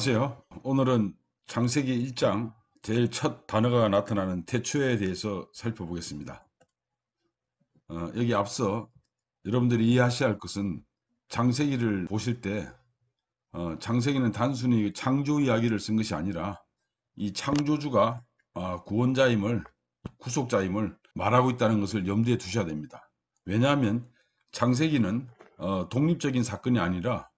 안녕하세요. 오늘은 창세기 1장 제일 첫 단어가 나타나는 태초에 대해서 살펴보겠습니다. 여기 앞서 여러분들이 이해하셔야 할 것은 창세기를 보실 때 창세기는 단순히 창조 이야기를 쓴 것이 아니라 이 창조주가 구원자임을 구속자임을 말하고 있다는 것을 염두에 두셔야 됩니다. 왜냐하면 창세기는 독립적인 사건이 아니라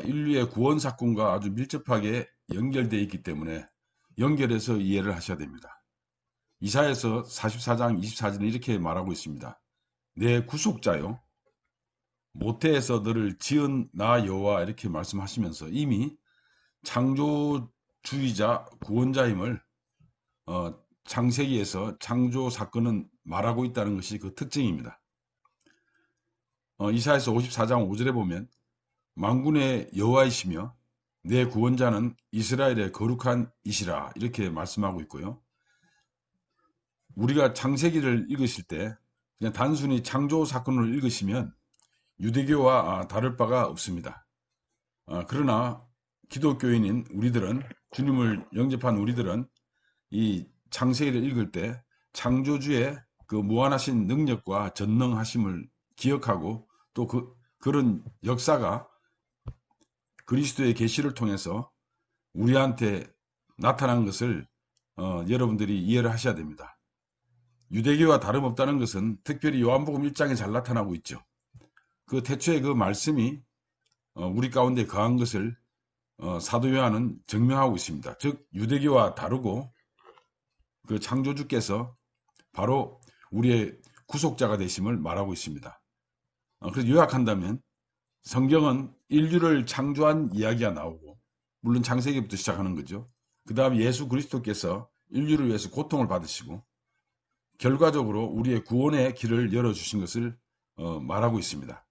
인류의 구원 사건과 아주 밀접하게 연결되어 있기 때문에 연결해서 이해를 하셔야 됩니다. 이사야서 44장 24절은 이렇게 말하고 있습니다. 내 구속자요 모태에서 너를 지은 나 여호와 이렇게 말씀하시면서 이미 창조주의자 구원자임을 창세기에서 창조 사건은 말하고 있다는 것이 그 특징입니다. 이사야서 54장 5절에 보면 만군의 여호와이시며 내 구원자는 이스라엘의 거룩한 이시라 이렇게 말씀하고 있고요. 우리가 창세기를 읽으실 때 그냥 단순히 창조 사건을 읽으시면 유대교와 다를 바가 없습니다. 그러나 기독교인인 우리들은 주님을 영접한 우리들은 이 창세기를 읽을 때 창조주의 그 무한하신 능력과 전능하심을 기억하고 또 그런 역사가 그리스도의 계시를 통해서 우리한테 나타난 것을 여러분들이 이해를 하셔야 됩니다. 유대교와 다름없다는 것은 특별히 요한복음 1장에 잘 나타나고 있죠. 그 태초에 그 말씀이 우리 가운데 거한 것을 사도 요한은 증명하고 있습니다. 즉 유대교와 다르고 그 창조주께서 바로 우리의 구속자가 되심을 말하고 있습니다. 그래서 요약한다면 성경은 인류를 창조한 이야기가 나오고 물론 창세기부터 시작하는 거죠. 그 다음 예수 그리스도께서 인류를 위해서 고통을 받으시고 결과적으로 우리의 구원의 길을 열어주신 것을 말하고 있습니다.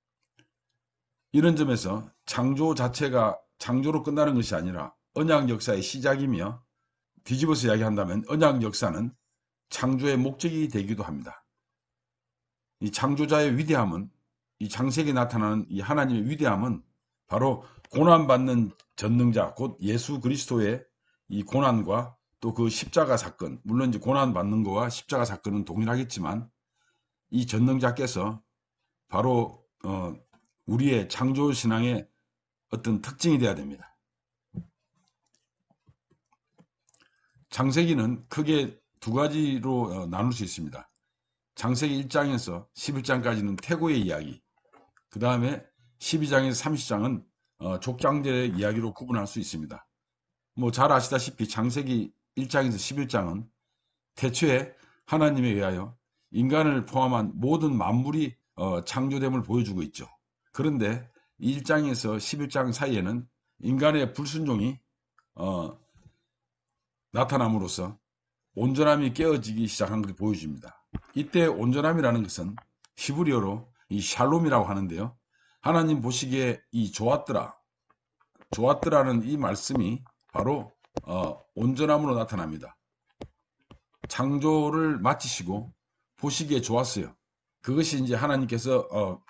이런 점에서 창조 자체가 창조로 끝나는 것이 아니라 언약 역사의 시작이며 뒤집어서 이야기한다면 언약 역사는 창조의 목적이 되기도 합니다. 이 창조자의 위대함은 이 창세기에 나타나는 이 하나님의 위대함은 바로 고난받는 전능자 곧 예수 그리스도의 이 고난과 또 그 십자가 사건, 물론 이제 고난받는 거와 십자가 사건은 동일하겠지만 이 전능자께서 바로 우리의 창조 신앙의 어떤 특징이 되어야 됩니다. 창세기는 크게 두 가지로 나눌 수 있습니다. 창세기 1장에서 11장까지는 태고의 이야기, 그 다음에 12장에서 30장은 족장들의 이야기로 구분할 수 있습니다. 뭐 잘 아시다시피 창세기 1장에서 11장은 태초에 하나님에 의하여 인간을 포함한 모든 만물이 창조됨을 보여주고 있죠. 그런데 1장에서 11장 사이에는 인간의 불순종이 나타남으로써 온전함이 깨어지기 시작한 것을 보여줍니다. 이때 온전함이라는 것은 히브리어로 이 샬롬이라고 하는데요. 하나님 보시기에 이 좋았더라는 이 말씀이 바로 온전함으로 나타납니다. 창조를 마치시고 보시기에 좋았어요. 그것이 이제 하나님께서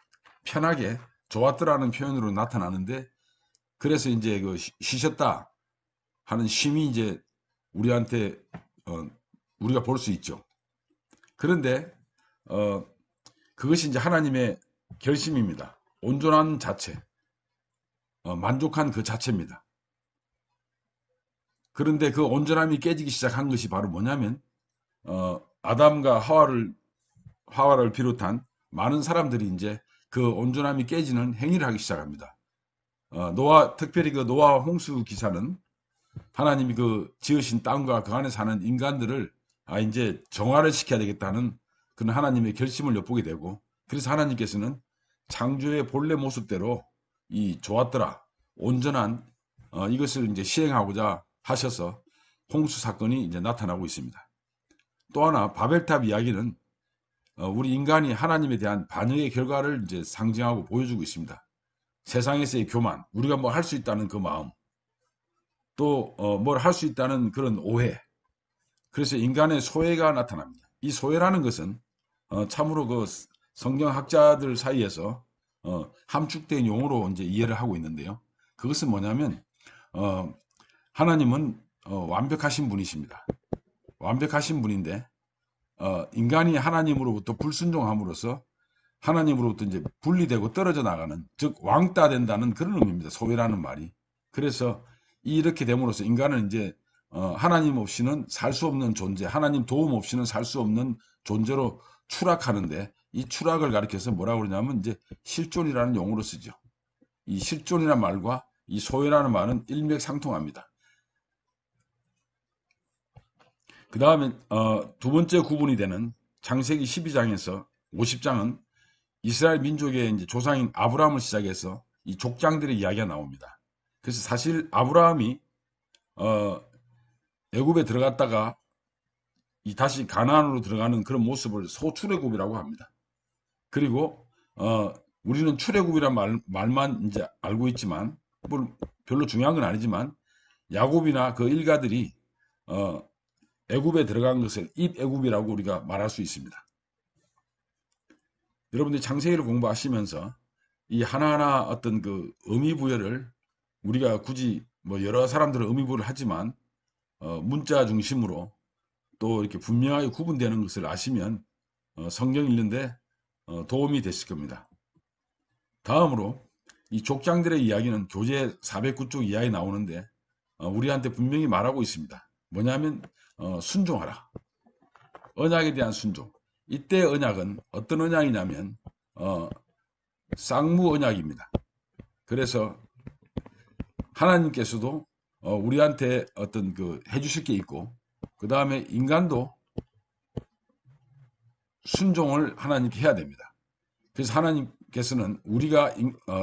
편하게 좋았더라는 표현으로 나타나는데 그래서 이제 그 쉬셨다 하는 쉼이 이제 우리한테 우리가 볼 수 있죠. 그런데 그것이 이제 하나님의 결심입니다. 온전한 자체, 만족한 그 자체입니다. 그런데 그 온전함이 깨지기 시작한 것이 바로 뭐냐면 아담과 하와를 비롯한 많은 사람들이 이제 그 온전함이 깨지는 행위를 하기 시작합니다. 특별히 그 노아 홍수 기사는 하나님이 그 지으신 땅과 그 안에 사는 인간들을 이제 정화를 시켜야 되겠다는 그런 하나님의 결심을 엿보게 되고 그래서 하나님께서는 창조의 본래 모습대로 이 좋았더라 온전한 이것을 이제 시행하고자 하셔서 홍수 사건이 이제 나타나고 있습니다. 또 하나 바벨탑 이야기는 우리 인간이 하나님에 대한 반역의 결과를 이제 상징하고 보여주고 있습니다. 세상에서의 교만, 우리가 뭐 할 수 있다는 그 마음, 또 뭘 할 수 있다는 그런 오해. 그래서 인간의 소외가 나타납니다. 이 소외라는 것은 참으로 그 성경학자들 사이에서 함축된 용어로 이제 이해를 하고 있는데요. 그것은 뭐냐면 하나님은 완벽하신 분이십니다. 완벽하신 분인데 인간이 하나님으로부터 불순종함으로써 하나님으로부터 이제 분리되고 떨어져 나가는, 즉 왕따 된다는 그런 의미입니다. 소외라는 말이. 그래서 이렇게 됨으로써 인간은 이제 하나님 없이는 살 수 없는 존재, 하나님 도움 없이는 살 수 없는 존재로 추락하는데, 이 추락을 가리켜서 뭐라고 그러냐면 이제 실존이라는 용어로 쓰죠. 이 실존이라는 말과 이 소외라는 말은 일맥상통합니다. 그 다음에 두 번째 구분이 되는 창세기 12장에서 50장은 이스라엘 민족의 이제 조상인 아브라함을 시작해서 이 족장들의 이야기가 나옵니다. 그래서 사실 아브라함이 애굽에 들어갔다가 이 다시 가나안으로 들어가는 그런 모습을 소출애굽이라고 합니다. 그리고 우리는 출애굽이란 말만 이제 알고 있지만, 별로 중요한 건 아니지만, 야곱이나 그 일가들이 애굽에 들어간 것을 입애굽이라고 우리가 말할 수 있습니다. 여러분들이 창세기를 공부하시면서 이 하나하나 어떤 그 의미 부여를, 우리가 굳이 뭐 여러 사람들은 의미 부여를 하지만 문자 중심으로 또 이렇게 분명하게 구분되는 것을 아시면 성경 읽는데 도움이 되실 겁니다. 다음으로 이 족장들의 이야기는 교재 409쪽 이하에 나오는데 우리한테 분명히 말하고 있습니다. 뭐냐면 순종하라. 언약에 대한 순종. 이때 언약은 어떤 언약이냐면 쌍무 언약입니다. 그래서 하나님께서도 우리한테 어떤 그 해주실 게 있고, 그 다음에 인간도 순종을 하나님께 해야 됩니다. 그래서 하나님께서는 우리가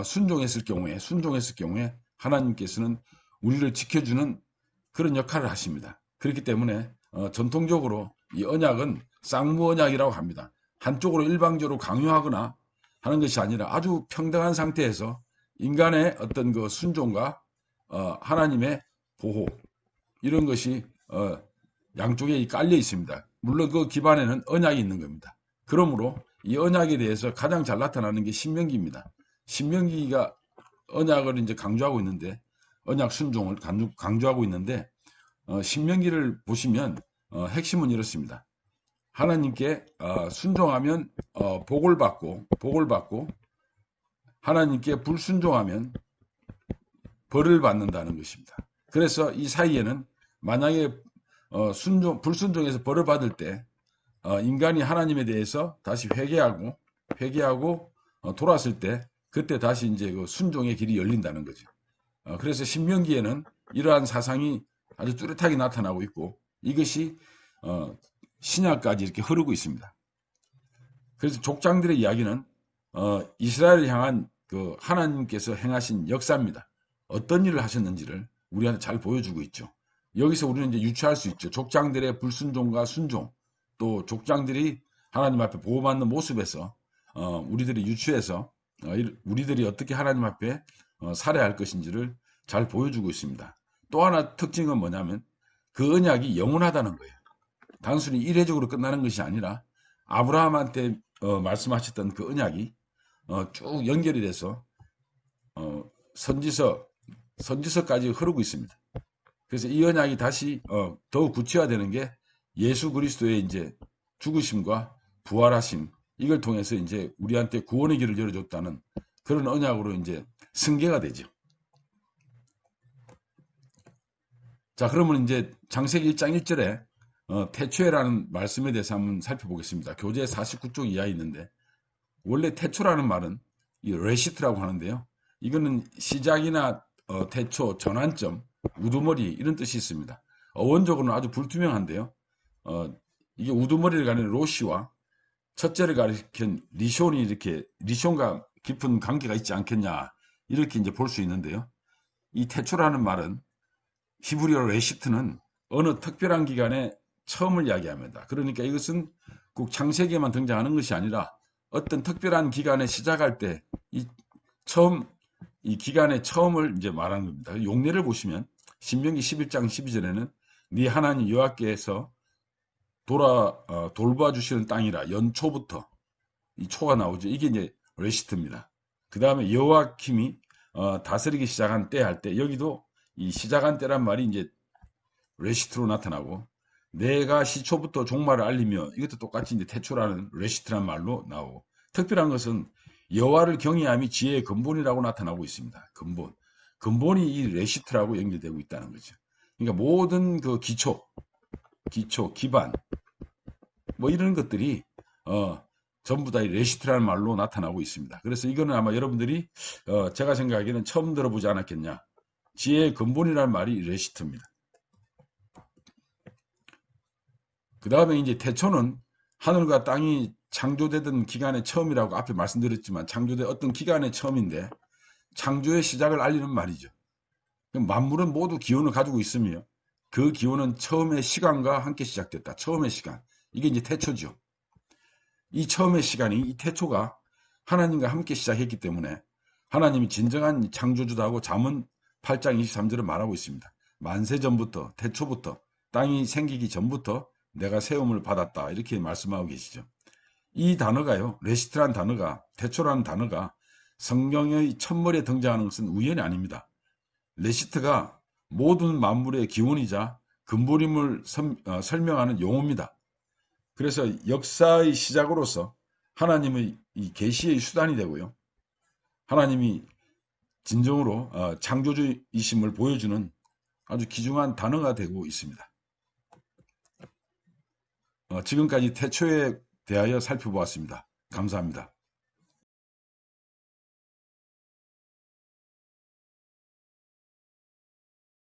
순종했을 경우에 하나님께서는 우리를 지켜주는 그런 역할을 하십니다. 그렇기 때문에 전통적으로 이 언약은 쌍무 언약이라고 합니다. 한쪽으로 일방적으로 강요하거나 하는 것이 아니라 아주 평등한 상태에서 인간의 어떤 그 순종과 하나님의 보호, 이런 것이 양쪽에 깔려 있습니다. 물론 그 기반에는 언약이 있는 겁니다. 그러므로 이 언약에 대해서 가장 잘 나타나는 게 신명기입니다. 신명기가 언약을 이제 강조하고 있는데, 언약 순종을 강조하고 있는데, 신명기를 보시면 핵심은 이렇습니다. 하나님께 순종하면 복을 받고 하나님께 불순종하면 벌을 받는다는 것입니다. 그래서 이 사이에는 만약에 불순종해서 벌을 받을 때 인간이 하나님에 대해서 다시 회개하고 돌아왔을 때, 그때 다시 이제 그 순종의 길이 열린다는 거죠. 그래서 신명기에는 이러한 사상이 아주 뚜렷하게 나타나고 있고, 이것이 신약까지 이렇게 흐르고 있습니다. 그래서 족장들의 이야기는 이스라엘을 향한 그 하나님께서 행하신 역사입니다. 어떤 일을 하셨는지를 우리한테 잘 보여주고 있죠. 여기서 우리는 이제 유추할 수 있죠. 족장들의 불순종과 순종, 또 족장들이 하나님 앞에 보호받는 모습에서 우리들이 유추해서 우리들이 어떻게 하나님 앞에 살아야 할 것인지를 잘 보여주고 있습니다. 또 하나 특징은 뭐냐면 그 언약이 영원하다는 거예요. 단순히 일회적으로 끝나는 것이 아니라 아브라함한테 말씀하셨던 그 언약이 쭉 연결이 돼서 선지서까지 흐르고 있습니다. 그래서 이 언약이 다시 더욱 구체화되는 게 예수 그리스도의 이제 죽으심과 부활하심, 이걸 통해서 이제 우리한테 구원의 길을 열어줬다는 그런 언약으로 이제 승계가 되죠. 자, 그러면 이제 창세기 1장 1절에 태초에라는 말씀에 대해서 한번 살펴보겠습니다. 교재 49쪽 이하에 있는데, 원래 태초라는 말은 이 레시트라고 하는데요. 이거는 시작이나 태초, 전환점, 우두머리, 이런 뜻이 있습니다. 어원적으로는 아주 불투명한데요. 이게 우두머리를 가리는 로시와 첫째를 가리킨 리숑이 이렇게 리숑과 깊은 관계가 있지 않겠냐, 이렇게 이제 볼 수 있는데요. 이 태초라는 말은 히브리어 레시트는 어느 특별한 기간에 처음을 이야기합니다. 그러니까 이것은 꼭 창세기에만 등장하는 것이 아니라 어떤 특별한 기간에 시작할 때 이 기간의 처음을 이제 말하는 겁니다. 용례를 보시면 신명기 11장 12절에는 네 하나님 여호와께서 돌봐 주시는 땅이라, 연초부터 이 초가 나오죠. 이게 이제 레시트입니다. 그 다음에 여호와킴이 다스리기 시작한 때 할 때, 여기도 이 시작한 때란 말이 이제 레시트로 나타나고, 내가 시초부터 종말을 알리며, 이것도 똑같이 이제 태초라는 레시트란 말로 나오고, 특별한 것은 여호와를 경외함이 지혜의 근본이라고 나타나고 있습니다. 근본. 근본이 이 레시트라고 연결되고 있다는 거죠. 그러니까 모든 그 기반, 뭐 이런 것들이 전부 다 이 레시트라는 말로 나타나고 있습니다. 그래서 이거는 아마 여러분들이 제가 생각하기에는 처음 들어보지 않았겠냐. 지혜의 근본이라는 말이 레시트입니다. 그 다음에 이제 태초는 하늘과 땅이 창조되던 기간의 처음이라고 앞에 말씀드렸지만, 창조된 어떤 기간의 처음인데 창조의 시작을 알리는 말이죠. 만물은 모두 기원을 가지고 있으며 그 기원은 처음의 시간과 함께 시작됐다. 처음의 시간. 이게 이제 태초죠. 이 처음의 시간이, 이 태초가 하나님과 함께 시작했기 때문에 하나님이 진정한 창조주다고 잠언 8장 23절을 말하고 있습니다. 만세 전부터, 태초부터, 땅이 생기기 전부터 내가 세움을 받았다. 이렇게 말씀하고 계시죠. 이 단어가요, 레시트란 단어가, 태초라는 단어가 성경의 첫머리에 등장하는 것은 우연이 아닙니다. 레시트가 모든 만물의 기원이자 근본임을 설명하는 용어입니다. 그래서 역사의 시작으로서 하나님의 이 계시의 수단이 되고요. 하나님이 진정으로 창조주이심을 보여주는 아주 귀중한 단어가 되고 있습니다. 지금까지 태초에 대하여 살펴보았습니다. 감사합니다.